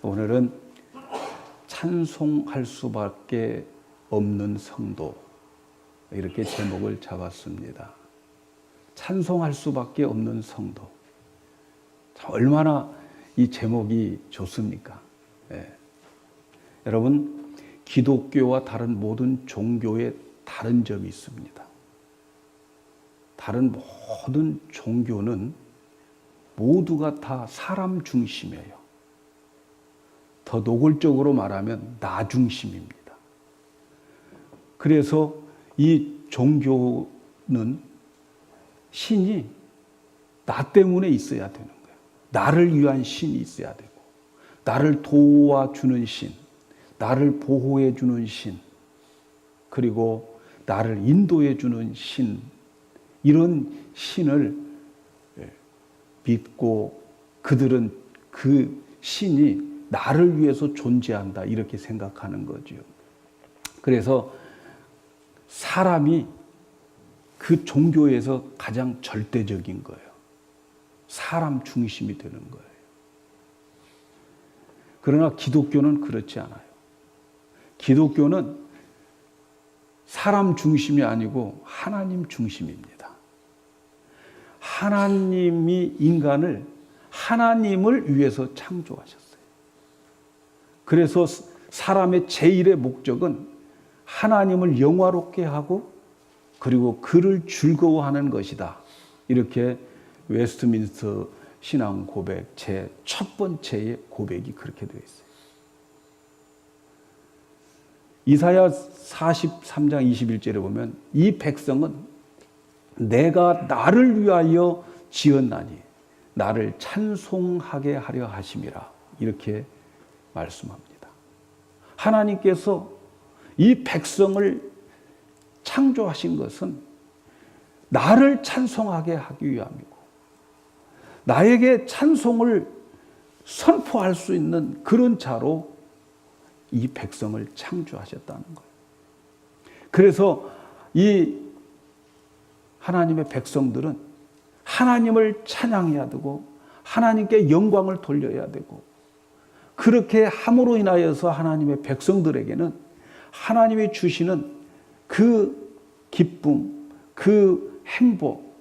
오늘은 찬송할 수밖에 없는 성도, 이렇게 제목을 잡았습니다. 찬송할 수밖에 없는 성도. 얼마나 이 제목이 좋습니까? 예. 여러분, 기독교와 다른 모든 종교에 다른 점이 있습니다. 다른 모든 종교는 모두가 다 사람 중심이에요. 더 노골적으로 말하면 나 중심입니다. 그래서 이 종교는 신이 나 때문에 있어야 되는 거예요. 나를 위한 신이 있어야 되고, 나를 도와주는 신, 나를 보호해주는 신, 그리고 나를 인도해주는 신, 이런 신을 믿고 그들은 그 신이 나를 위해서 존재한다, 이렇게 생각하는 거죠. 그래서 사람이 그 종교에서 가장 절대적인 거예요. 사람 중심이 되는 거예요. 그러나 기독교는 그렇지 않아요. 기독교는 사람 중심이 아니고 하나님 중심입니다. 하나님이 인간을 하나님을 위해서 창조하셨어요. 그래서 사람의 제일의 목적은 하나님을 영화롭게 하고 그리고 그를 즐거워하는 것이다. 이렇게 웨스트민스터 신앙 고백 제 첫 번째의 고백이 그렇게 되어 있어요. 이사야 43장 21절에 보면 이 백성은 내가 나를 위하여 지었나니 나를 찬송하게 하려 하심이라, 이렇게 말씀합니다. 하나님께서 이 백성을 창조하신 것은 나를 찬송하게 하기 위함이고, 나에게 찬송을 선포할 수 있는 그런 자로 이 백성을 창조하셨다는 거예요. 그래서 이 하나님의 백성들은 하나님을 찬양해야 되고 하나님께 영광을 돌려야 되고, 그렇게 함으로 인하여서 하나님의 백성들에게는 하나님이 주시는 그 기쁨, 그 행복,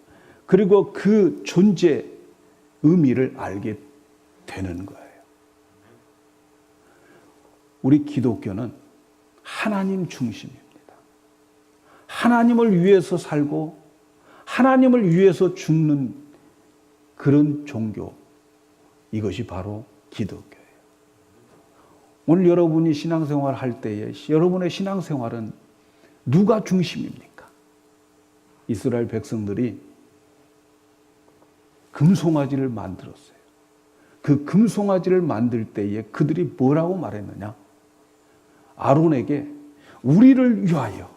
그리고 그 존재 의미를 알게 되는 거예요. 우리 기독교는 하나님 중심입니다. 하나님을 위해서 살고 하나님을 위해서 죽는 그런 종교, 이것이 바로 기독교예요. 오늘 여러분이 신앙생활 할 때에 여러분의 신앙생활은 누가 중심입니까? 이스라엘 백성들이 금송아지를 만들었어요. 그 금송아지를 만들 때에 그들이 뭐라고 말했느냐? 아론에게 우리를 위하여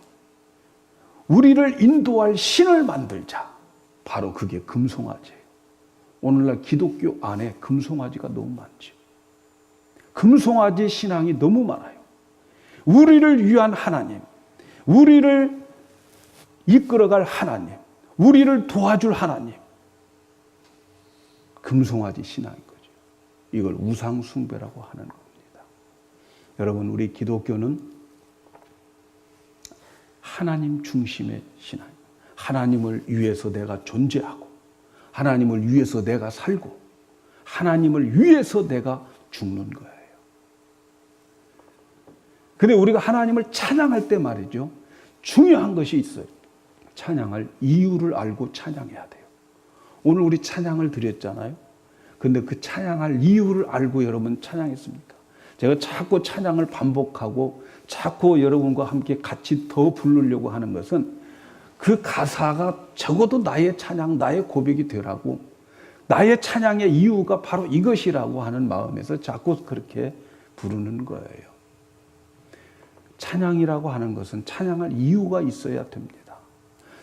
우리를 인도할 신을 만들자. 바로 그게 금송아지예요. 오늘날 기독교 안에 금송아지가 너무 많죠. 금송아지 신앙이 너무 많아요. 우리를 위한 하나님, 우리를 이끌어갈 하나님, 우리를 도와줄 하나님. 금송아지 신앙인 거죠. 이걸 우상숭배라고 하는 겁니다. 여러분, 우리 기독교는 하나님 중심의 신앙. 하나님을 위해서 내가 존재하고, 하나님을 위해서 내가 살고, 하나님을 위해서 내가 죽는 거예요. 근데 우리가 하나님을 찬양할 때 말이죠, 중요한 것이 있어요. 찬양할 이유를 알고 찬양해야 돼요. 오늘 우리 찬양을 드렸잖아요. 근데 그 찬양할 이유를 알고 여러분 찬양했습니까? 제가 자꾸 찬양을 반복하고 자꾸 여러분과 함께 같이 더 부르려고 하는 것은 그 가사가 적어도 나의 찬양, 나의 고백이 되라고, 나의 찬양의 이유가 바로 이것이라고 하는 마음에서 자꾸 그렇게 부르는 거예요. 찬양이라고 하는 것은 찬양할 이유가 있어야 됩니다.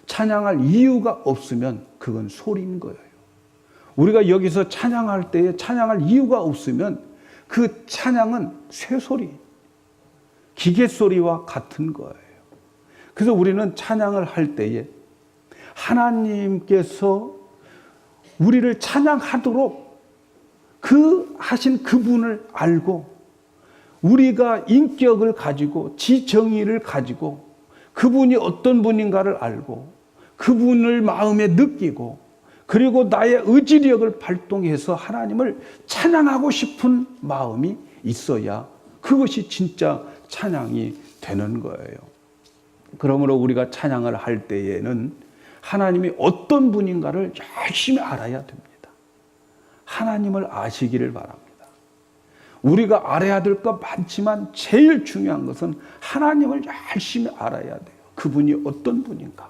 찬양할 이유가 없으면 그건 소리인 거예요. 우리가 여기서 찬양할 때에 찬양할 이유가 없으면 그 찬양은 쇠소리, 기계소리와 같은 거예요. 그래서 우리는 찬양을 할 때에 하나님께서 우리를 찬양하도록 그 하신 그분을 알고 우리가 인격을 가지고 지정의를 가지고 그분이 어떤 분인가를 알고 그분을 마음에 느끼고 그리고 나의 의지력을 발동해서 하나님을 찬양하고 싶은 마음이 있어야 그것이 진짜 찬양이 되는 거예요. 그러므로 우리가 찬양을 할 때에는 하나님이 어떤 분인가를 열심히 알아야 됩니다. 하나님을 아시기를 바랍니다. 우리가 알아야 될 것 많지만 제일 중요한 것은 하나님을 열심히 알아야 돼요. 그분이 어떤 분인가.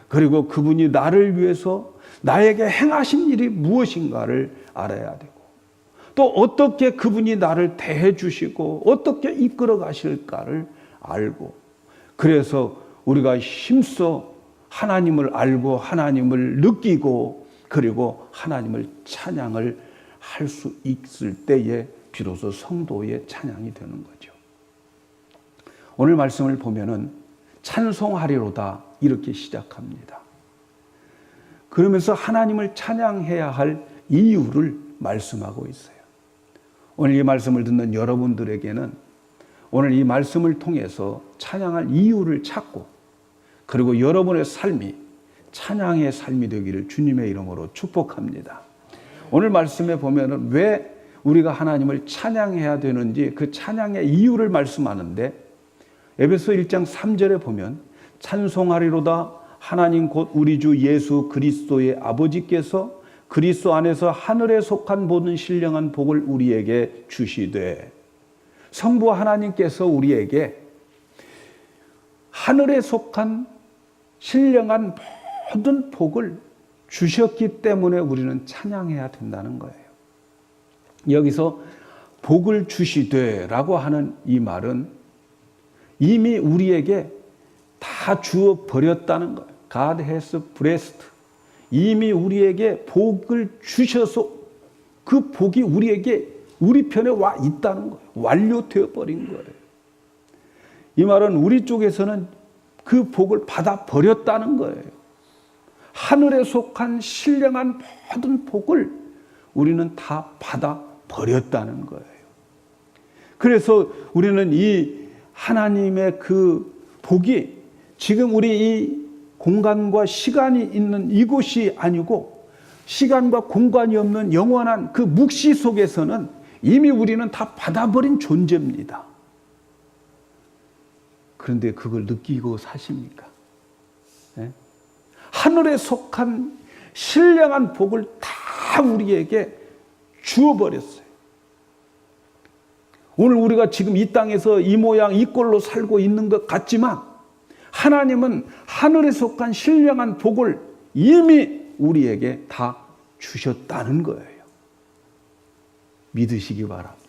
그리고 그분이 나를 위해서 나에게 행하신 일이 무엇인가를 알아야 되고 또 어떻게 그분이 나를 대해 주시고 어떻게 이끌어 가실까를 알고 그래서 우리가 힘써 하나님을 알고 하나님을 느끼고 그리고 하나님을 찬양을 할 수 있을 때에 비로소 성도의 찬양이 되는 거죠. 오늘 말씀을 보면은 찬송하리로다 이렇게 시작합니다. 그러면서 하나님을 찬양해야 할 이유를 말씀하고 있어요. 오늘 이 말씀을 듣는 여러분들에게는 오늘 이 말씀을 통해서 찬양할 이유를 찾고 그리고 여러분의 삶이 찬양의 삶이 되기를 주님의 이름으로 축복합니다. 오늘 말씀에 보면은 왜 우리가 하나님을 찬양해야 되는지 그 찬양의 이유를 말씀하는데 에베소 1장 3절에 보면 찬송하리로다 하나님 곧 우리 주 예수 그리스도의 아버지께서 그리스도 안에서 하늘에 속한 모든 신령한 복을 우리에게 주시되 성부 하나님께서 우리에게 하늘에 속한 신령한 모든 복을 주셨기 때문에 우리는 찬양해야 된다는 거예요. 여기서 복을 주시되라고 하는 이 말은 이미 우리에게 다 주어 버렸다는 거예요. God has blessed. 이미 우리에게 복을 주셔서 그 복이 우리 편에 와 있다는 거예요. 완료되어 버린 거예요. 이 말은 우리 쪽에서는 그 복을 받아 버렸다는 거예요. 하늘에 속한 신령한 모든 복을 우리는 다 받아 버렸다는 거예요. 그래서 우리는 이 하나님의 그 복이 지금 우리 이 공간과 시간이 있는 이곳이 아니고 시간과 공간이 없는 영원한 그 묵시 속에서는 이미 우리는 다 받아버린 존재입니다. 그런데 그걸 느끼고 사십니까? 네? 하늘에 속한 신령한 복을 다 우리에게 주어버렸어요. 오늘 우리가 지금 이 땅에서 이 모양 이 꼴로 살고 있는 것 같지만 하나님은 하늘에 속한 신령한 복을 이미 우리에게 다 주셨다는 거예요. 믿으시기 바랍니다.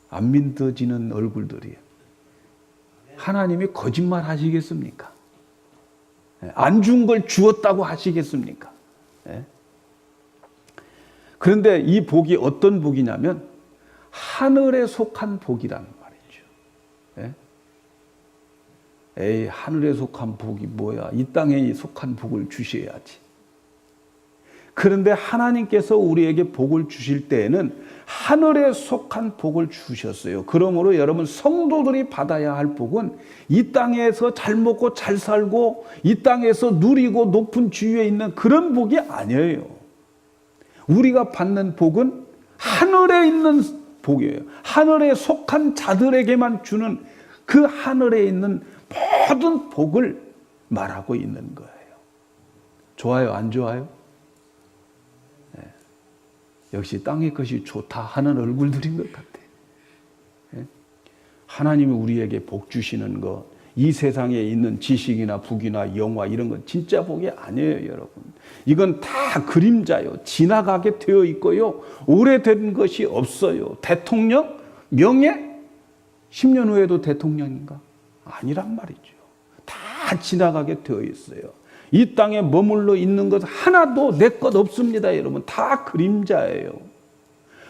안 믿어지는 얼굴들이에요. 하나님이 거짓말 하시겠습니까? 안 준 걸 주었다고 하시겠습니까? 그런데 이 복이 어떤 복이냐면 하늘에 속한 복이라는 말이죠. 에이, 하늘에 속한 복이 뭐야? 이 땅에 속한 복을 주셔야지. 그런데 하나님께서 우리에게 복을 주실 때에는 하늘에 속한 복을 주셨어요. 그러므로 여러분 성도들이 받아야 할 복은 이 땅에서 잘 먹고 잘 살고 이 땅에서 누리고 높은 지위에 있는 그런 복이 아니에요. 우리가 받는 복은 하늘에 있는 복이에요. 하늘에 속한 자들에게만 주는 그 하늘에 있는 모든 복을 말하고 있는 거예요. 좋아요? 안 좋아요? 네. 역시 땅의 것이 좋다 하는 얼굴들인 것 같아요. 네. 하나님이 우리에게 복 주시는 것, 이 세상에 있는 지식이나 부귀나 영화 이런 건 진짜 복이 아니에요, 여러분. 이건 다 그림자요. 지나가게 되어 있고요. 오래된 것이 없어요. 대통령, 명예, 10년 후에도 대통령인가? 아니란 말이죠. 다 지나가게 되어 있어요. 이 땅에 머물러 있는 것 하나도 내 것 없습니다, 여러분. 다 그림자예요.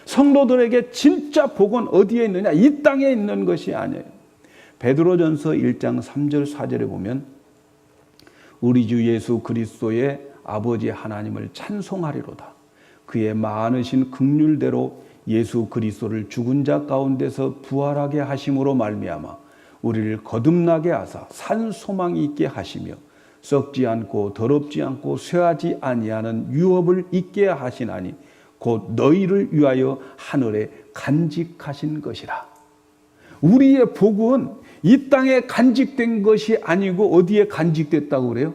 성도들에게 진짜 복은 어디에 있느냐? 이 땅에 있는 것이 아니에요. 베드로전서 1장 3절 4절에 보면 우리 주 예수 그리스도의 아버지 하나님을 찬송하리로다. 그의 많으신 긍휼대로 예수 그리스도를 죽은 자 가운데서 부활하게 하심으로 말미암아 우리를 거듭나게 하사 산 소망이 있게 하시며 썩지 않고 더럽지 않고 쇠하지 아니하는 유업을 있게 하시나니 곧 너희를 위하여 하늘에 간직하신 것이라. 우리의 복은 이 땅에 간직된 것이 아니고 어디에 간직됐다고 그래요?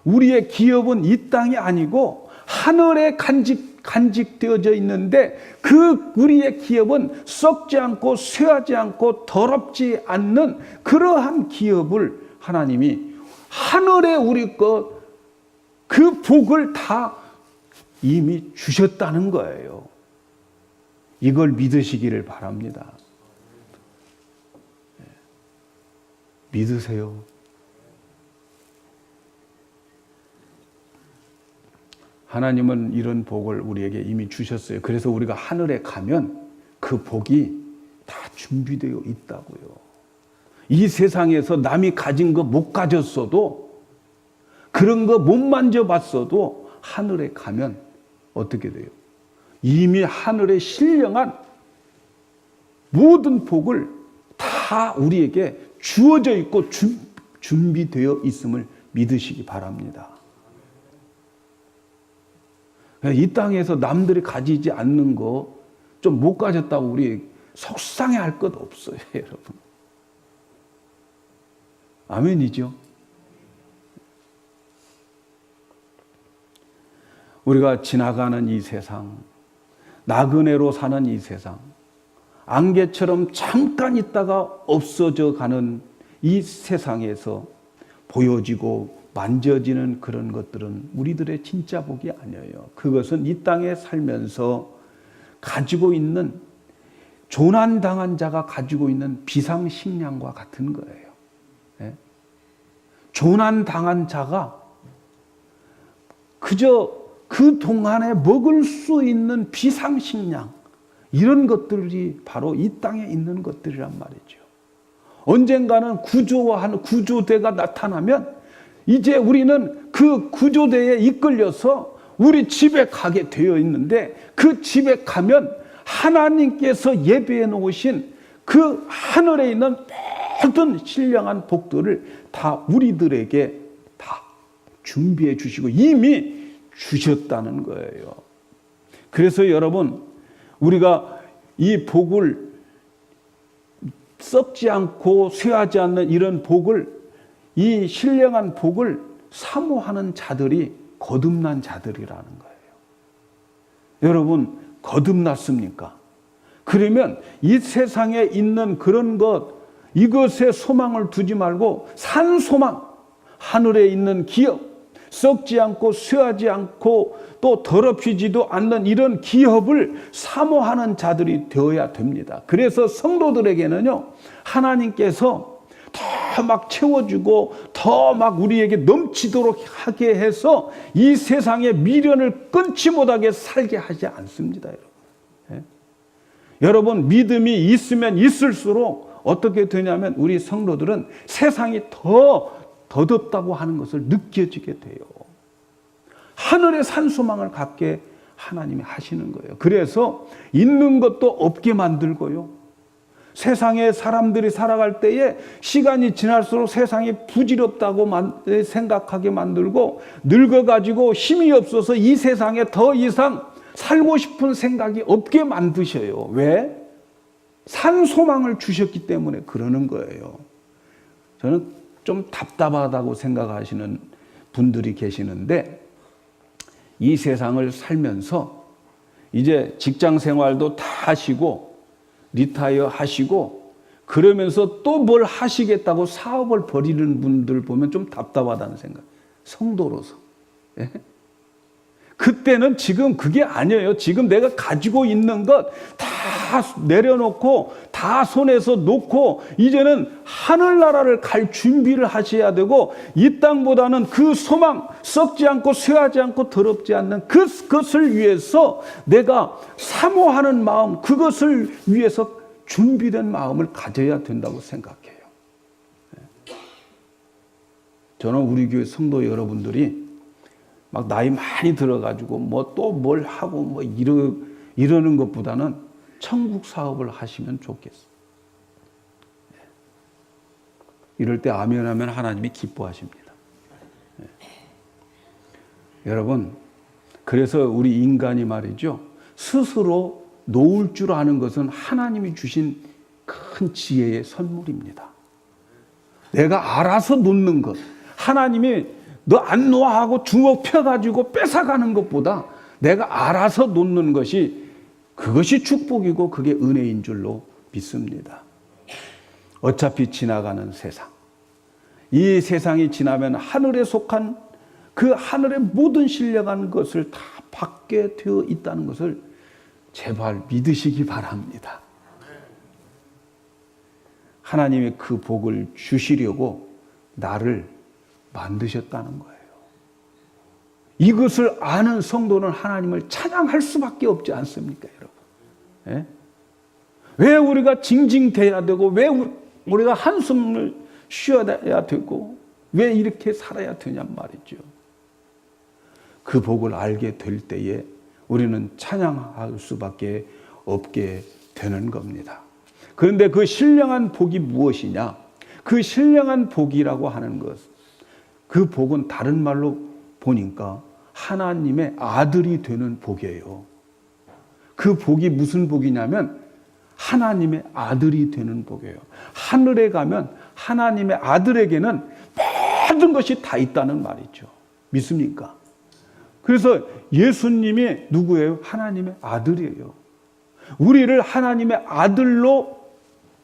우리의 기업은 이 땅이 아니고 하늘에 간직되어져 있는데 그 우리의 기업은 썩지 않고 쇠하지 않고 더럽지 않는 그러한 기업을 하나님이 하늘에 우리 그 복을 다 이미 주셨다는 거예요. 이걸 믿으시기를 바랍니다. 믿으세요. 하나님은 이런 복을 우리에게 이미 주셨어요. 그래서 우리가 하늘에 가면 그 복이 다 준비되어 있다고요. 이 세상에서 남이 가진 거 못 가졌어도, 그런 거 못 만져봤어도 하늘에 가면 어떻게 돼요? 이미 하늘에 신령한 모든 복을 다 우리에게 주어져 있고 준비되어 있음을 믿으시기 바랍니다. 이 땅에서 남들이 가지지 않는 거 좀 못 가졌다고 우리 속상해할 것 없어요, 여러분. 아멘이죠? 우리가 지나가는 이 세상, 나그네로 사는 이 세상, 안개처럼 잠깐 있다가 없어져 가는 이 세상에서 보여지고 만져지는 그런 것들은 우리들의 진짜 복이 아니에요. 그것은 이 땅에 살면서 가지고 있는, 조난당한 자가 가지고 있는 비상식량과 같은 거예요. 조난당한 자가 그저 그 동안에 먹을 수 있는 비상식량, 이런 것들이 바로 이 땅에 있는 것들이란 말이죠. 언젠가는 구조화하는 구조대가 나타나면 이제 우리는 그 구조대에 이끌려서 우리 집에 가게 되어 있는데, 그 집에 가면 하나님께서 예배해 놓으신 그 하늘에 있는 모든 신령한 복들을 다 우리들에게 다 준비해 주시고 이미 주셨다는 거예요. 그래서 여러분, 우리가 이 복을, 썩지 않고 쇠하지 않는 이런 복을, 이 신령한 복을 사모하는 자들이 거듭난 자들이라는 거예요. 여러분, 거듭났습니까? 그러면 이 세상에 있는 그런 것, 이것에 소망을 두지 말고 산 소망, 하늘에 있는 기업, 썩지 않고 쇠하지 않고 또 더럽히지도 않는 이런 기업을 사모하는 자들이 되어야 됩니다. 그래서 성도들에게는요, 하나님께서 더 막 채워주고 더 막 우리에게 넘치도록 하게 해서 이 세상의 미련을 끊지 못하게 살게 하지 않습니다, 여러분. 여러분, 믿음이 있으면 있을수록 어떻게 되냐면 우리 성도들은 세상이 더 더덥다고 하는 것을 느껴지게 돼요. 하늘의 산소망을 갖게 하나님이 하시는 거예요. 그래서 있는 것도 없게 만들고요. 세상에 사람들이 살아갈 때에 시간이 지날수록 세상이 부질없다고 생각하게 만들고, 늙어가지고 힘이 없어서 이 세상에 더 이상 살고 싶은 생각이 없게 만드셔요. 왜? 산 소망을 주셨기 때문에 그러는 거예요. 저는 좀 답답하다고 생각하시는 분들이 계시는데, 이 세상을 살면서 이제 직장 생활도 다 하시고 리타이어 하시고 그러면서 또 뭘 하시겠다고 사업을 벌이는 분들 보면 좀 답답하다는 생각. 성도로서. 예? 그때는 지금 그게 아니에요. 지금 내가 가지고 있는 것 다 내려놓고 다 손에서 놓고 이제는 하늘나라를 갈 준비를 하셔야 되고, 이 땅보다는 그 소망, 썩지 않고 쇠하지 않고 더럽지 않는 그것을 위해서 내가 사모하는 마음, 그것을 위해서 준비된 마음을 가져야 된다고 생각해요. 저는 우리 교회 성도 여러분들이 막 나이 많이 들어가지고 뭐 또 뭘 하고 뭐 이러는 것보다는 천국 사업을 하시면 좋겠어요. 이럴 때 아멘 하면 하나님이 기뻐하십니다. 여러분, 그래서 우리 인간이 말이죠, 스스로 놓을 줄 아는 것은 하나님이 주신 큰 지혜의 선물입니다. 내가 알아서 놓는 것, 하나님이 너 안 놓아 하고 주먹 펴가지고 뺏어가는 것보다 내가 알아서 놓는 것이, 그것이 축복이고 그게 은혜인 줄로 믿습니다. 어차피 지나가는 세상, 이 세상이 지나면 하늘에 속한 그 하늘의 모든 신령한 것을 다 받게 되어 있다는 것을 제발 믿으시기 바랍니다. 하나님이 그 복을 주시려고 나를 만드셨다는 거예요. 이것을 아는 성도는 하나님을 찬양할 수밖에 없지 않습니까, 여러분? 예? 왜 우리가 징징대야 되고, 왜 우리가 한숨을 쉬어야 되고, 왜 이렇게 살아야 되냔 말이죠. 그 복을 알게 될 때에 우리는 찬양할 수밖에 없게 되는 겁니다. 그런데 그 신령한 복이 무엇이냐? 그 신령한 복이라고 하는 것, 그 복은 다른 말로 보니까 하나님의 아들이 되는 복이에요. 그 복이 무슨 복이냐면 하나님의 아들이 되는 복이에요. 하늘에 가면 하나님의 아들에게는 모든 것이 다 있다는 말이죠. 믿습니까? 그래서 예수님이 누구예요? 하나님의 아들이에요. 우리를 하나님의 아들로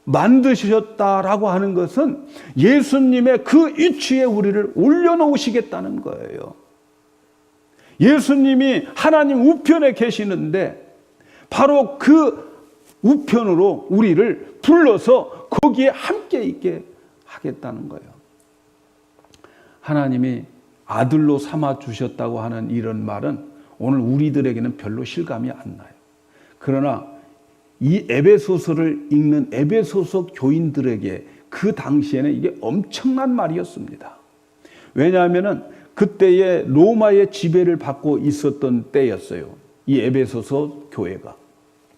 만드셨다라고 하는 것은 예수님의 그 위치에 우리를 올려놓으시겠다는 거예요. 예수님이 하나님 우편에 계시는데 바로 그 우편으로 우리를 불러서 거기에 함께 있게 하겠다는 거예요. 하나님이 아들로 삼아 주셨다고 하는 이런 말은 오늘 우리들에게는 별로 실감이 안 나요. 그러나 이 에베소서를 읽는 에베소서 교인들에게 그 당시에는 이게 엄청난 말이었습니다. 왜냐하면 그때에 로마의 지배를 받고 있었던 때였어요. 이 에베소서 교회가.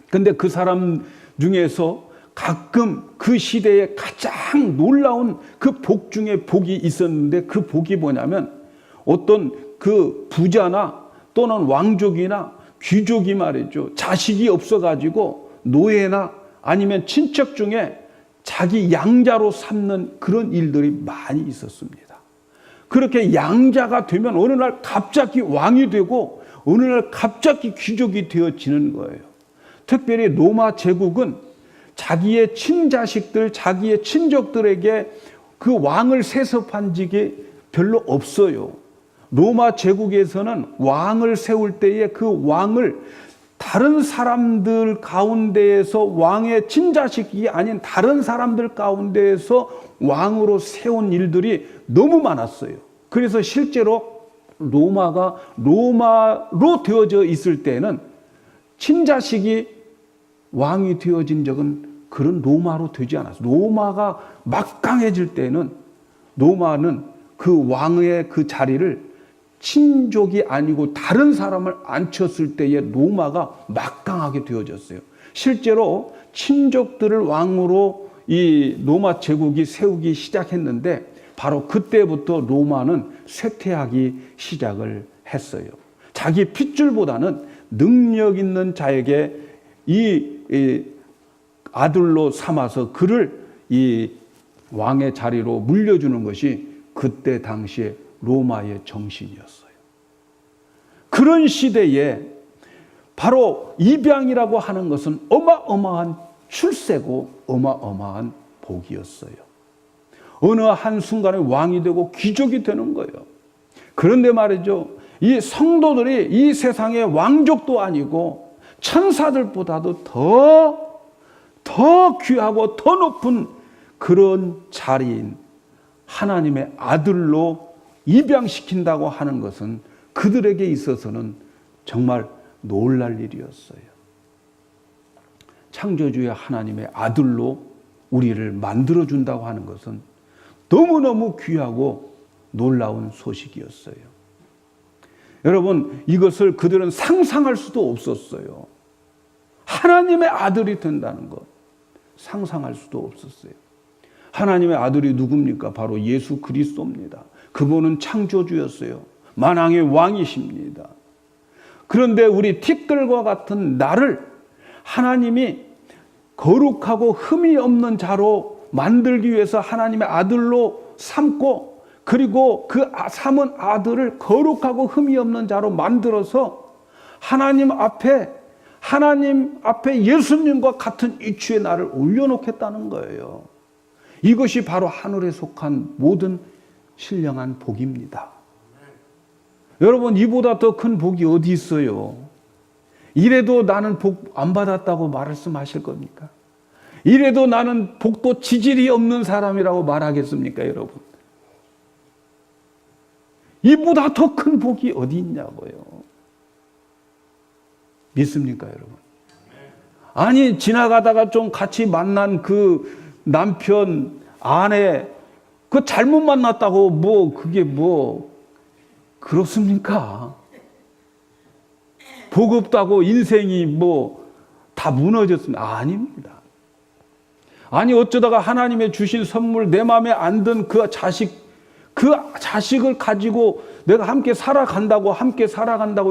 근데 그 사람 중에서 가끔 그 시대에 가장 놀라운 그 복 중에 복이 있었는데, 그 복이 뭐냐면 어떤 그 부자나 또는 왕족이나 귀족이 말이죠, 자식이 없어가지고 노예나 아니면 친척 중에 자기 양자로 삼는 그런 일들이 많이 있었습니다. 그렇게 양자가 되면 어느 날 갑자기 왕이 되고 어느 날 갑자기 귀족이 되어지는 거예요. 특별히 로마 제국은 자기의 친자식들, 자기의 친족들에게 그 왕을 세습한 적이 별로 없어요. 로마 제국에서는 왕을 세울 때에 그 왕을 다른 사람들 가운데에서, 왕의 친자식이 아닌 다른 사람들 가운데에서 왕으로 세운 일들이 너무 많았어요. 그래서 실제로 로마가 로마로 되어져 있을 때는 친자식이 왕이 되어진 적은 그런 로마로 되지 않았어요. 로마가 막강해질 때는 로마는 그 왕의 그 자리를 친족이 아니고 다른 사람을 앉혔을 때에 로마가 막강하게 되어졌어요. 실제로 친족들을 왕으로 이 로마 제국이 세우기 시작했는데 바로 그때부터 로마는 쇠퇴하기 시작을 했어요. 자기 핏줄보다는 능력 있는 자에게 이 아들로 삼아서 그를 이 왕의 자리로 물려주는 것이 그때 당시에 로마의 정신이었어요. 그런 시대에 바로 입양이라고 하는 것은 어마어마한 출세고 어마어마한 복이었어요. 어느 한순간에 왕이 되고 귀족이 되는 거예요. 그런데 말이죠, 이 성도들이 이 세상의 왕족도 아니고 천사들보다도 더 귀하고 더 높은 그런 자리인 하나님의 아들로 입양시킨다고 하는 것은 그들에게 있어서는 정말 놀랄 일이었어요. 창조주의 하나님의 아들로 우리를 만들어준다고 하는 것은 너무너무 귀하고 놀라운 소식이었어요. 여러분, 이것을 그들은 상상할 수도 없었어요. 하나님의 아들이 된다는 것 상상할 수도 없었어요. 하나님의 아들이 누굽니까? 바로 예수 그리스도입니다. 그분은 창조주였어요. 만왕의 왕이십니다. 그런데 우리 티끌과 같은 나를 하나님이 거룩하고 흠이 없는 자로 만들기 위해서 하나님의 아들로 삼고, 그리고 그 삼은 아들을 거룩하고 흠이 없는 자로 만들어서 하나님 앞에 예수님과 같은 이치에 나를 올려놓겠다는 거예요. 이것이 바로 하늘에 속한 모든 신령한 복입니다. 여러분, 이보다 더 큰 복이 어디 있어요? 이래도 나는 복 안 받았다고 말씀하실 겁니까? 이래도 나는 복도 지질이 없는 사람이라고 말하겠습니까, 여러분? 이보다 더 큰 복이 어디 있냐고요. 믿습니까, 여러분? 아니, 지나가다가 좀 같이 만난 그 남편, 아내, 그 잘못 만났다고 그게 그렇습니까? 복 없다고 인생이 다 무너졌습니다. 아닙니다. 아니, 어쩌다가 하나님의 주신 선물, 내 마음에 안 든 그 자식을 가지고 내가 함께 살아간다고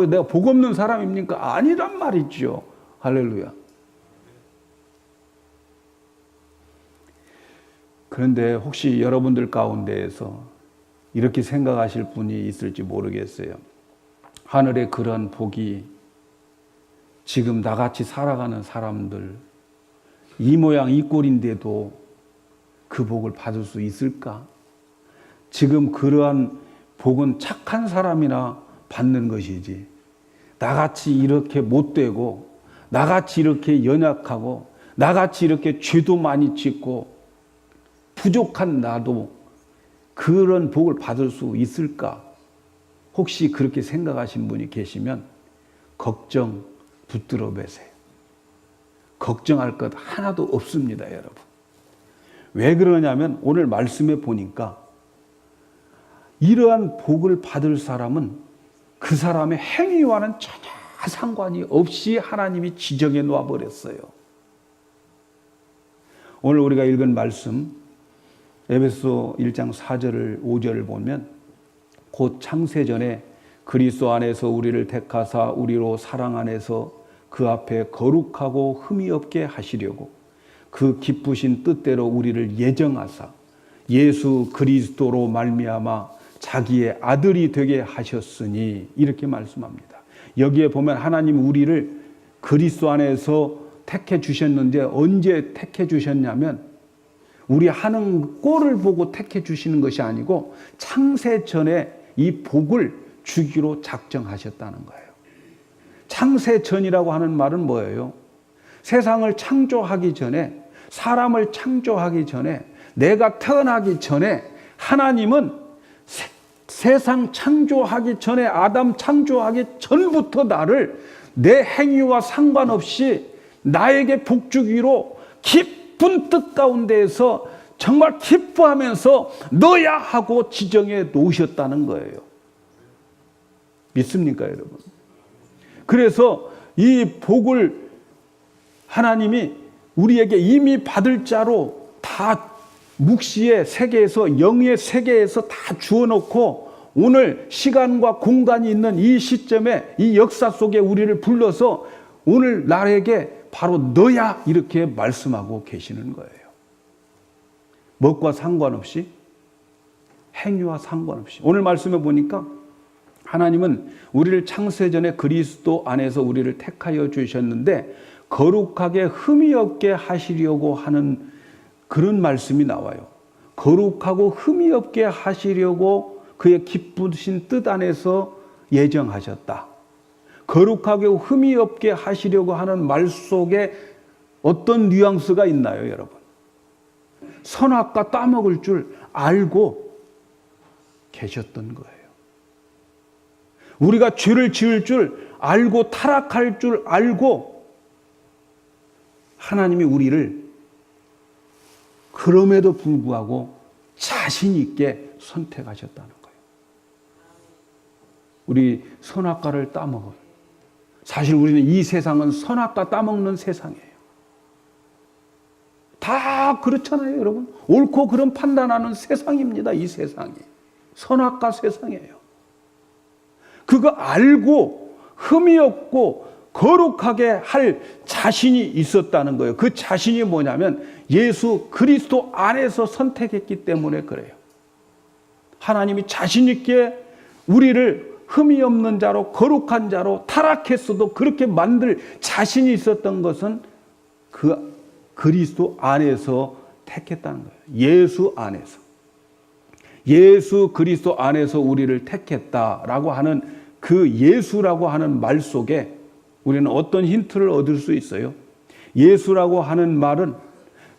내가 복 없는 사람입니까? 아니란 말이죠. 할렐루야. 그런데 혹시 여러분들 가운데에서 이렇게 생각하실 분이 있을지 모르겠어요. 하늘의 그런 복이 지금 나같이 살아가는 사람들, 이 모양 이 꼴인데도 그 복을 받을 수 있을까? 지금 그러한 복은 착한 사람이나 받는 것이지, 나같이 이렇게 못되고, 나같이 이렇게 연약하고, 나같이 이렇게 죄도 많이 짓고 부족한 나도 그런 복을 받을 수 있을까? 혹시 그렇게 생각하신 분이 계시면 걱정 붙들어 배세요. 걱정할 것 하나도 없습니다, 여러분. 왜 그러냐면 오늘 말씀에 보니까 이러한 복을 받을 사람은 그 사람의 행위와는 전혀 상관이 없이 하나님이 지정해 놓아버렸어요. 오늘 우리가 읽은 말씀 에베소 1장 4절을 5절을 보면 곧 창세전에 그리스도 안에서 우리를 택하사 우리로 사랑 안에서 그 앞에 거룩하고 흠이 없게 하시려고 그 기쁘신 뜻대로 우리를 예정하사 예수 그리스도로 말미암아 자기의 아들이 되게 하셨으니, 이렇게 말씀합니다. 여기에 보면 하나님 우리를 그리스도 안에서 택해 주셨는데 언제 택해 주셨냐면 우리 하는 꼴을 보고 택해 주시는 것이 아니고 창세 전에 이 복을 주기로 작정하셨다는 거예요. 창세 전이라고 하는 말은 뭐예요? 세상을 창조하기 전에, 사람을 창조하기 전에, 내가 태어나기 전에 하나님은 세상 창조하기 전에, 아담 창조하기 전부터 나를 내 행위와 상관없이 나에게 복 주기로 깊은 뜻 가운데에서 정말 기뻐하면서 너야 하고 지정해 놓으셨다는 거예요. 믿습니까, 여러분? 그래서 이 복을 하나님이 우리에게 이미 받을 자로 다 묵시의 세계에서, 영의 세계에서 다 주어놓고 오늘 시간과 공간이 있는 이 시점에, 이 역사 속에 우리를 불러서 오늘 나에게 바로 너야 이렇게 말씀하고 계시는 거예요. 무엇과 상관없이, 행위와 상관없이. 오늘 말씀에 보니까 하나님은 우리를 창세전에 그리스도 안에서 우리를 택하여 주셨는데 거룩하게 흠이 없게 하시려고 하는 그런 말씀이 나와요. 거룩하고 흠이 없게 하시려고 그의 기쁘신 뜻 안에서 예정하셨다. 거룩하게 흠이 없게 하시려고 하는 말 속에 어떤 뉘앙스가 있나요, 여러분? 선악과 따먹을 줄 알고 계셨던 거예요. 우리가 죄를 지을 줄 알고 타락할 줄 알고 하나님이 우리를 그럼에도 불구하고 자신 있게 선택하셨다는 거예요. 우리 선악과를 따먹어요. 사실 우리는 이 세상은 선악과 따먹는 세상이에요. 다 그렇잖아요, 여러분. 옳고 그름 판단하는 세상입니다, 이 세상이. 선악과 세상이에요. 그거 알고 흠이 없고 거룩하게 할 자신이 있었다는 거예요. 그 자신이 뭐냐면 예수 그리스도 안에서 선택했기 때문에 그래요. 하나님이 자신 있게 우리를 흠이 없는 자로 거룩한 자로 타락했어도 그렇게 만들 자신이 있었던 것은 그 그리스도 안에서 택했다는 거예요. 예수 안에서. 예수 그리스도 안에서 우리를 택했다라고 하는 그 예수라고 하는 말 속에 우리는 어떤 힌트를 얻을 수 있어요? 예수라고 하는 말은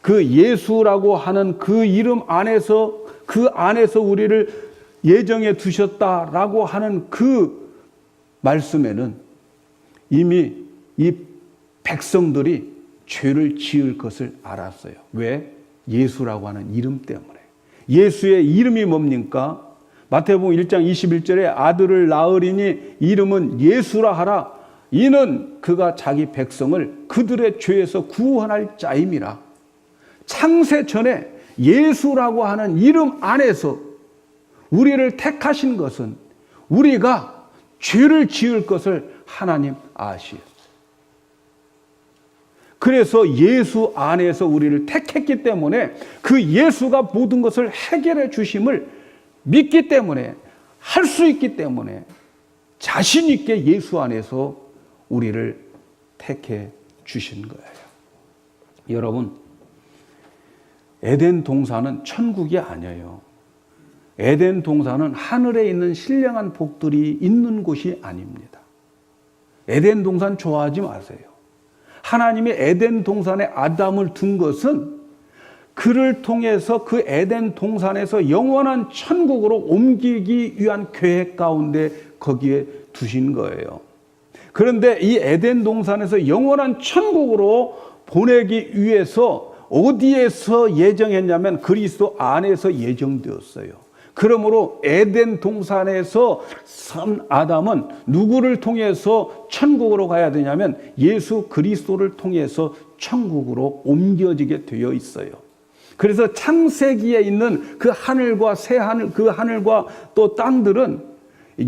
그 예수라고 하는 그 이름 안에서 그 안에서 우리를 예정해 두셨다라고 하는 그 말씀에는 이미 이 백성들이 죄를 지을 것을 알았어요. 왜? 예수라고 하는 이름 때문에. 예수의 이름이 뭡니까? 마태복음 1장 21절에 아들을 낳으리니 이름은 예수라 하라. 이는 그가 자기 백성을 그들의 죄에서 구원할 자임이라. 창세 전에 예수라고 하는 이름 안에서 우리를 택하신 것은 우리가 죄를 지을 것을 하나님 아시오. 그래서 예수 안에서 우리를 택했기 때문에 그 예수가 모든 것을 해결해 주심을 믿기 때문에 할 수 있기 때문에 자신 있게 예수 안에서 우리를 택해 주신 거예요. 여러분, 에덴 동산은 천국이 아니에요. 에덴 동산은 하늘에 있는 신령한 복들이 있는 곳이 아닙니다. 에덴 동산 좋아하지 마세요. 하나님이 에덴 동산에 아담을 둔 것은 그를 통해서 그 에덴 동산에서 영원한 천국으로 옮기기 위한 계획 가운데 거기에 두신 거예요. 그런데 이 에덴 동산에서 영원한 천국으로 보내기 위해서 어디에서 예정했냐면 그리스도 안에서 예정되었어요. 그러므로 에덴 동산에서 선 아담은 누구를 통해서 천국으로 가야 되냐면 예수 그리스도를 통해서 천국으로 옮겨지게 되어 있어요. 그래서 창세기에 있는 그 하늘과 새 하늘, 그 하늘과 또 땅들은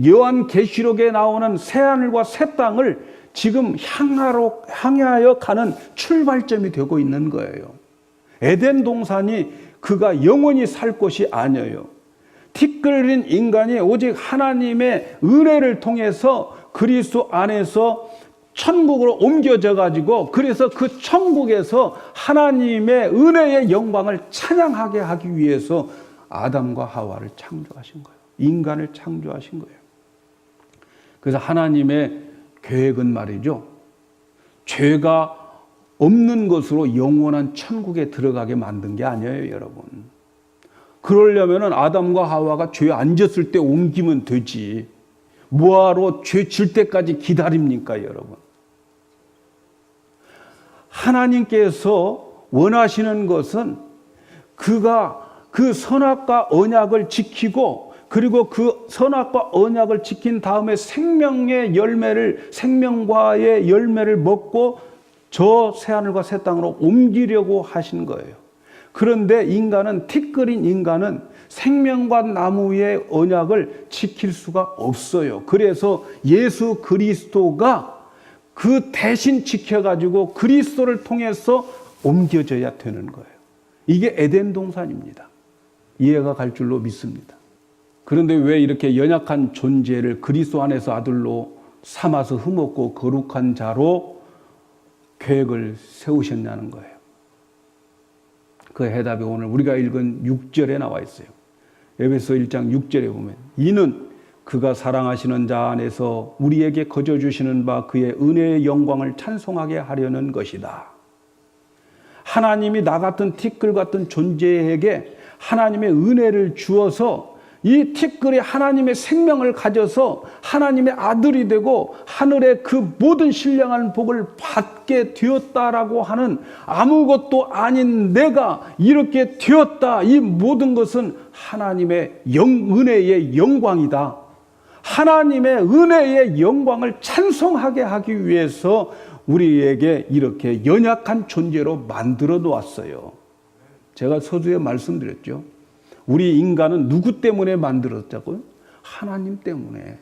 요한계시록에 나오는 새 하늘과 새 땅을 지금 향하여 가는 출발점이 되고 있는 거예요. 에덴 동산이 그가 영원히 살 곳이 아니에요. 티끌인 인간이 오직 하나님의 은혜를 통해서 그리스도 안에서 천국으로 옮겨져 가지고 그래서 그 천국에서 하나님의 은혜의 영광을 찬양하게 하기 위해서 아담과 하와를 창조하신 거예요. 인간을 창조하신 거예요. 그래서 하나님의 계획은 말이죠. 죄가 없는 것으로 영원한 천국에 들어가게 만든 게 아니에요, 여러분. 그러려면 아담과 하와가 죄 안 졌을 때 옮기면 되지. 뭐하러 죄 질 때까지 기다립니까, 여러분? 하나님께서 원하시는 것은 그가 그 선악과 언약을 지키고 그리고 그 선악과 언약을 지킨 다음에 생명과의 열매를 먹고 저 새하늘과 새 땅으로 옮기려고 하신 거예요. 그런데 인간은 티끌인 인간은 생명과 나무의 언약을 지킬 수가 없어요. 그래서 예수 그리스도가 그 대신 지켜가지고 그리스도를 통해서 옮겨져야 되는 거예요. 이게 에덴 동산입니다. 이해가 갈 줄로 믿습니다. 그런데 왜 이렇게 연약한 존재를 그리스도 안에서 아들로 삼아서 흠없고 거룩한 자로 계획을 세우셨냐는 거예요. 그 해답이 오늘 우리가 읽은 6절에 나와 있어요. 에베소 1장 6절에 보면 이는 그가 사랑하시는 자 안에서 우리에게 거저 주시는 바 그의 은혜의 영광을 찬송하게 하려는 것이다. 하나님이 나 같은 티끌 같은 존재에게 하나님의 은혜를 주어서 이 티끌이 하나님의 생명을 가져서 하나님의 아들이 되고 하늘의 그 모든 신령한 복을 받게 되었다라고 하는 아무것도 아닌 내가 이렇게 되었다. 이 모든 것은 하나님의 은혜의 영광이다. 하나님의 은혜의 영광을 찬송하게 하기 위해서 우리에게 이렇게 연약한 존재로 만들어 놓았어요. 제가 서두에 말씀드렸죠. 우리 인간은 누구 때문에 만들었다고요? 하나님 때문에.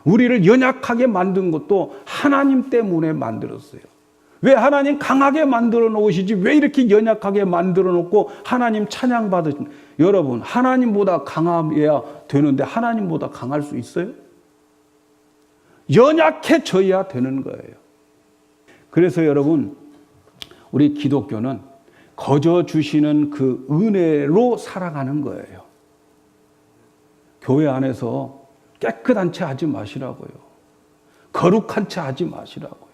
우리를 연약하게 만든 것도 하나님 때문에 만들었어요. 왜 하나님 강하게 만들어 놓으시지 왜 이렇게 연약하게 만들어 놓고 하나님 찬양 받으신 여러분 하나님보다 강해야 되는데 하나님보다 강할 수 있어요? 연약해져야 되는 거예요. 그래서 여러분 우리 기독교는 거저 주시는 그 은혜로 살아가는 거예요. 교회 안에서 깨끗한 채 하지 마시라고요. 거룩한 채 하지 마시라고요.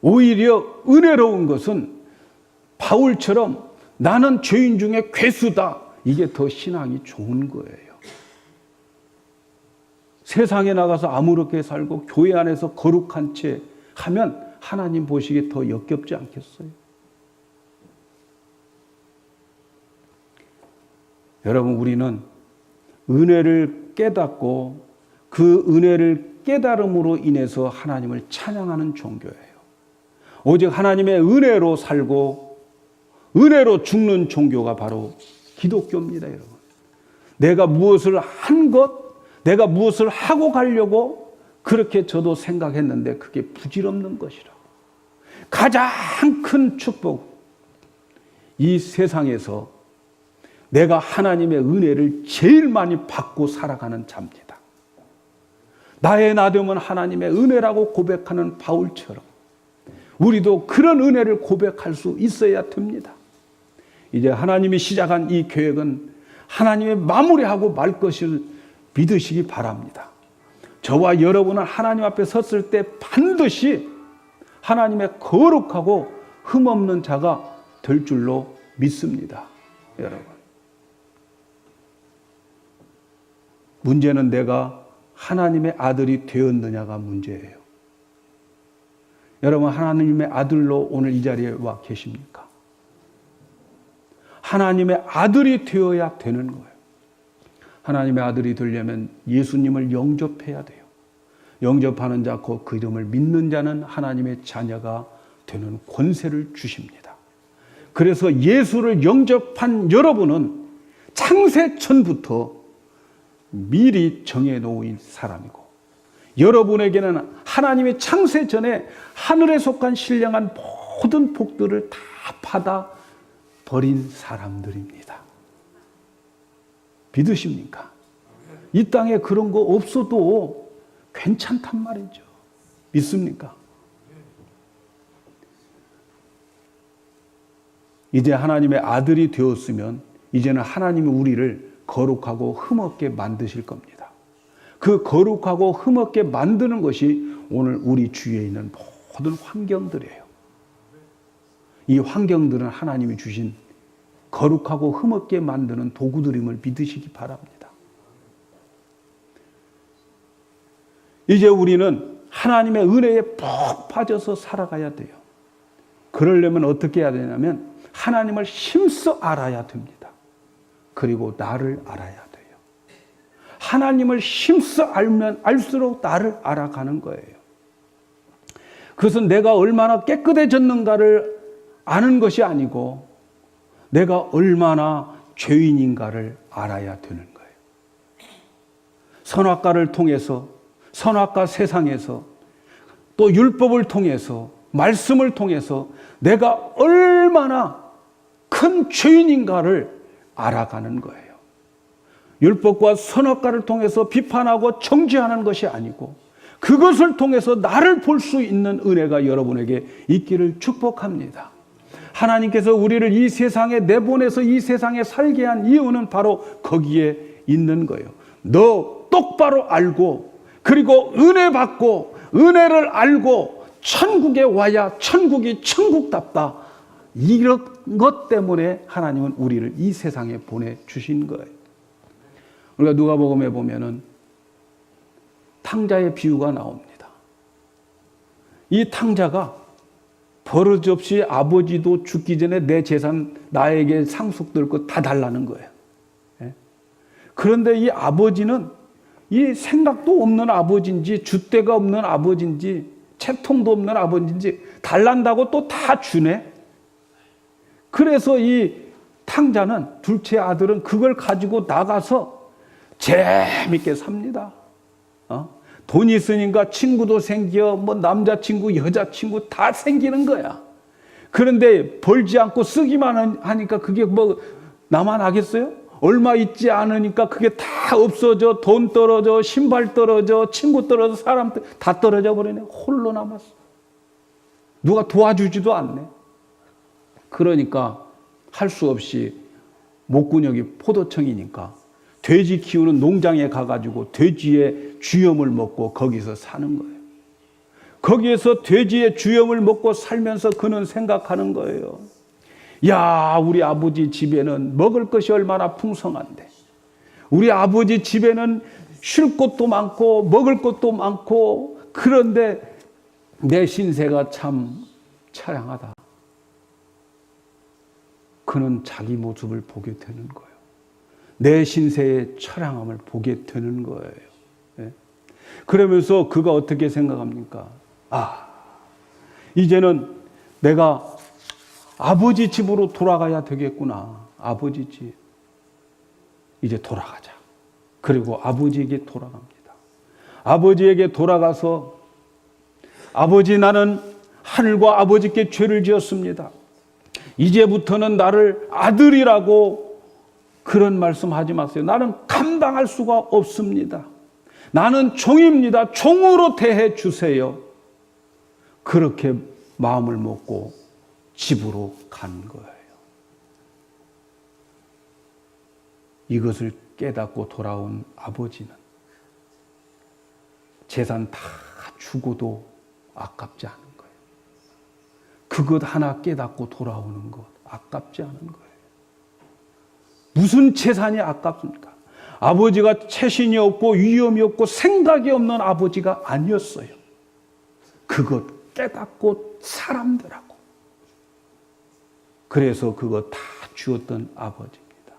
오히려 은혜로운 것은 바울처럼 나는 죄인 중에 괴수다. 이게 더 신앙이 좋은 거예요. 세상에 나가서 아무렇게 살고 교회 안에서 거룩한 채 하면 하나님 보시기에 더 역겹지 않겠어요? 여러분 우리는 은혜를 깨닫고 그 은혜를 깨달음으로 인해서 하나님을 찬양하는 종교예요. 오직 하나님의 은혜로 살고 은혜로 죽는 종교가 바로 기독교입니다, 여러분. 내가 무엇을 한 것, 내가 무엇을 하고 가려고 그렇게 저도 생각했는데 그게 부질없는 것이라고. 가장 큰 축복, 이 세상에서 내가 하나님의 은혜를 제일 많이 받고 살아가는 자입니다. 나의 나됨은 하나님의 은혜라고 고백하는 바울처럼 우리도 그런 은혜를 고백할 수 있어야 됩니다. 이제 하나님이 시작한 이 계획은 하나님이 마무리하고 말 것을 믿으시기 바랍니다. 저와 여러분은 하나님 앞에 섰을 때 반드시 하나님의 거룩하고 흠없는 자가 될 줄로 믿습니다. 여러분. 문제는 내가 하나님의 아들이 되었느냐가 문제예요. 여러분 하나님의 아들로 오늘 이 자리에 와 계십니까? 하나님의 아들이 되어야 되는 거예요. 하나님의 아들이 되려면 예수님을 영접해야 돼요. 영접하는 자, 곧 그 이름을 믿는 자는 하나님의 자녀가 되는 권세를 주십니다. 그래서 예수를 영접한 여러분은 창세 전부터 미리 정해놓은 사람이고 여러분에게는 하나님의 창세 전에 하늘에 속한 신령한 모든 복들을 다 받아 버린 사람들입니다. 믿으십니까? 이 땅에 그런 거 없어도 괜찮단 말이죠. 믿습니까? 이제 하나님의 아들이 되었으면 이제는 하나님이 우리를 거룩하고 흠없게 만드실 겁니다. 그 거룩하고 흠없게 만드는 것이 오늘 우리 주위에 있는 모든 환경들이에요. 이 환경들은 하나님이 주신 거룩하고 흠없게 만드는 도구들임을 믿으시기 바랍니다. 이제 우리는 하나님의 은혜에 푹 빠져서 살아가야 돼요. 그러려면 어떻게 해야 되냐면 하나님을 힘써 알아야 됩니다. 그리고 나를 알아야 돼요. 하나님을 힘써 알면 알수록 나를 알아가는 거예요. 그것은 내가 얼마나 깨끗해졌는가를 아는 것이 아니고 내가 얼마나 죄인인가를 알아야 되는 거예요. 선악과를 통해서 선악과 세상에서 또 율법을 통해서 말씀을 통해서 내가 얼마나 큰 죄인인가를 알아가는 거예요. 율법과 선악과를 통해서 비판하고 정죄하는 것이 아니고 그것을 통해서 나를 볼 수 있는 은혜가 여러분에게 있기를 축복합니다. 하나님께서 우리를 이 세상에 내보내서 이 세상에 살게 한 이유는 바로 거기에 있는 거예요. 너 똑바로 알고 그리고 은혜 받고 은혜를 알고 천국에 와야 천국이 천국답다. 이런 것 때문에 하나님은 우리를 이 세상에 보내주신 거예요. 우리가 누가복음에 보면은 탕자의 비유가 나옵니다. 이 탕자가 버릇없이 아버지도 죽기 전에 내 재산 나에게 상속될 것 다 달라는 거예요. 그런데 이 아버지는 이 생각도 없는 아버지인지 줏대가 없는 아버지인지 채통도 없는 아버지인지 달란다고 또 다 주네. 그래서 이 탕자는, 둘째 아들은 그걸 가지고 나가서 재밌게 삽니다. 돈이 있으니까 친구도 생겨, 뭐 남자친구, 여자친구 다 생기는 거야. 그런데 벌지 않고 쓰기만 하니까 그게 뭐 나만 하겠어요? 얼마 있지 않으니까 그게 다 없어져. 돈 떨어져, 신발 떨어져, 친구 떨어져, 사람 다 떨어져 버리네. 홀로 남았어. 누가 도와주지도 않네. 그러니까 할 수 없이 목구녕이 포도청이니까 돼지 키우는 농장에 가가지고 돼지의 주염을 먹고 거기서 사는 거예요. 거기에서 돼지의 주염을 먹고 살면서 그는 생각하는 거예요. 야, 우리 아버지 집에는 먹을 것이 얼마나 풍성한데, 우리 아버지 집에는 쉴 곳도 많고 먹을 것도 많고, 그런데 내 신세가 참 처량하다. 그는 자기 모습을 보게 되는 거예요. 내 신세의 처량함을 보게 되는 거예요. 예? 그러면서 그가 어떻게 생각합니까? 이제는 내가 아버지 집으로 돌아가야 되겠구나. 아버지 집. 이제 돌아가자. 그리고 아버지에게 돌아갑니다. 아버지에게 돌아가서, 아버지, 나는 하늘과 아버지께 죄를 지었습니다. 이제부터는 나를 아들이라고 그런 말씀하지 마세요. 나는 감당할 수가 없습니다. 나는 종입니다. 종으로 대해 주세요. 그렇게 마음을 먹고 집으로 간 거예요. 이것을 깨닫고 돌아온 아버지는 재산 다 주고도 아깝지 않은 거예요. 그것 하나 깨닫고 돌아오는 것 아깝지 않은 거예요. 무슨 재산이 아깝습니까? 아버지가 체신이 없고 위엄이 없고 생각이 없는 아버지가 아니었어요. 그것 깨닫고 사람들하고. 그래서 그거 다 주었던 아버지입니다.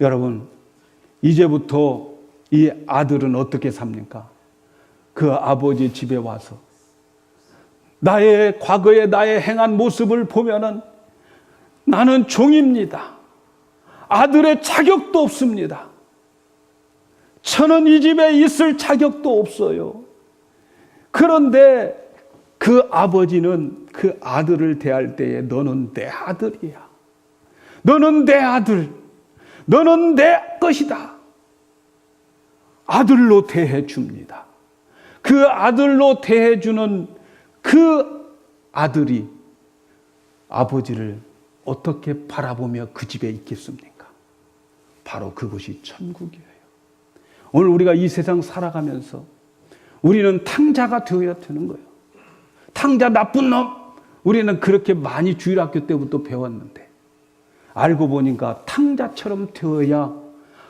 여러분, 이제부터 이 아들은 어떻게 삽니까? 그 아버지 집에 와서 나의 과거에 나의 행한 모습을 보면은 나는 종입니다. 아들의 자격도 없습니다. 저는 이 집에 있을 자격도 없어요. 그런데 그 아버지는 그 아들을 대할 때에 너는 내 아들이야. 너는 내 아들. 너는 내 것이다. 아들로 대해 줍니다. 그 아들로 대해 주는 그 아들이 아버지를 어떻게 바라보며 그 집에 있겠습니까? 바로 그것이 천국이에요. 오늘 우리가 이 세상 살아가면서 우리는 탕자가 되어야 되는 거예요. 탕자, 나쁜 놈. 우리는 그렇게 많이 주일학교 때부터 배웠는데 알고 보니까 탕자처럼 되어야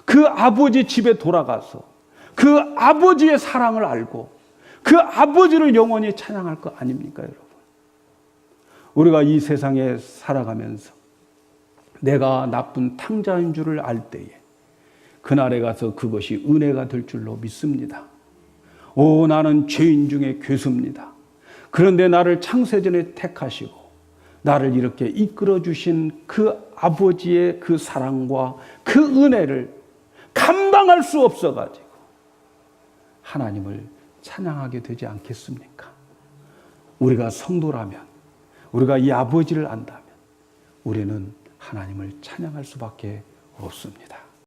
그 아버지 집에 돌아가서 그 아버지의 사랑을 알고 그 아버지를 영원히 찬양할 거 아닙니까, 여러분? 우리가 이 세상에 살아가면서 내가 나쁜 탕자인 줄을 알 때에 그날에 가서 그것이 은혜가 될 줄로 믿습니다. 오, 나는 죄인 중에 괴수입니다. 그런데 나를 창세전에 택하시고 나를 이렇게 이끌어 주신 그 아버지의 그 사랑과 그 은혜를 감당할 수 없어가지고 하나님을 찬양하게 되지 않겠습니까? 우리가 성도라면, 우리가 이 아버지를 안다면 우리는 하나님을 찬양할 수밖에 없습니다.